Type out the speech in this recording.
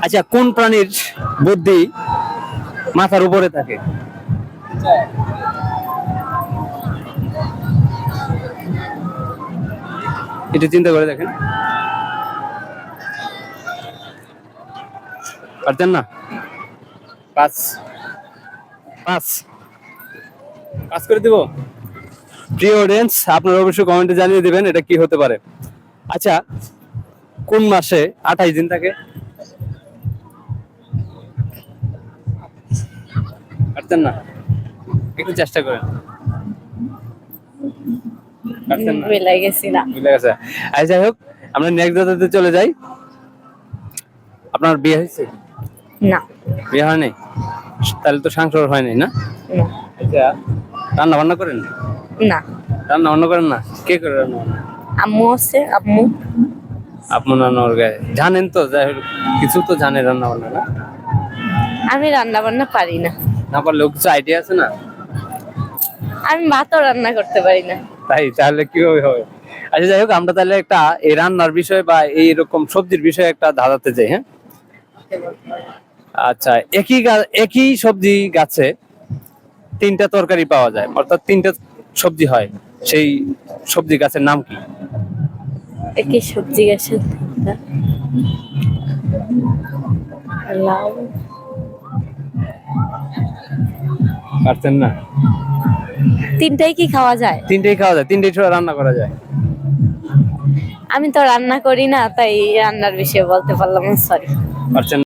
আচ্ছা, কোন প্রাণীর বুদ্ধি মাথার উপরে থাকে? একটু চিন্তা করে দেখেন। পারতেন না? পাঁচ পাঁচ পাঁচ করে দিব। প্রিয় অডিয়েন্স, আপনারা অবশ্যই কমেন্টে জানিয়ে দিবেন এটা কি হতে পারে। আচ্ছা, কোন মাসে 28 দিন থাকে? পারতেন না? একটু চেষ্টা করেন। পারতেন না? ভুলে গেছি না। ভুলে গেছে। আচ্ছা, যাই হোক, আমরা নেক্সট দাদাতে চলে যাই। আপনার বিয়ে হয়েছে? না। বিয়ে হয়নি? তাহলে তো সংসার হয়নি না? না। আচ্ছা, রান্না বান্না করেন? না। রান্না বান্না করেন না? কে করে রান্না বান্না? আম্মু আছে, আম্মু। আপনার রান্নার গায়ে জানেন তো, যাই হোক কিছু তো জানে রান্না বান্না না? আমি রান্না বান্না পারি না। না পারলেও কিছু আইডিয়া আছে না? আমি ভাতও রান্না করতে পারি না। তাই? তাহলে কিভাবে হবে? আচ্ছা, যাই হোক, আমরা তাহলে একটা এই রান্নার বিষয় বা এইরকম সবজির বিষয়ে একটা ধাঁধাতে যাই, হ্যাঁ? আচ্ছা, একই সবজি গাছে তিনটা তরকারি পাওয়া যায়, অর্থাৎ তিনটা সবজি হয়, সেই সবজি গাছের নাম কি? একই সবজি গাছের লাউ। পারছেন না? তিনটাই কি খাওয়া যায়? তিনটেই খাওয়া যায়, তিনটেই ছাড়া রান্না করা যায়। আমি তো রান্না করি না, তাই রান্নার বিষয়ে বলতে পারলাম না, সরি। পারছেন?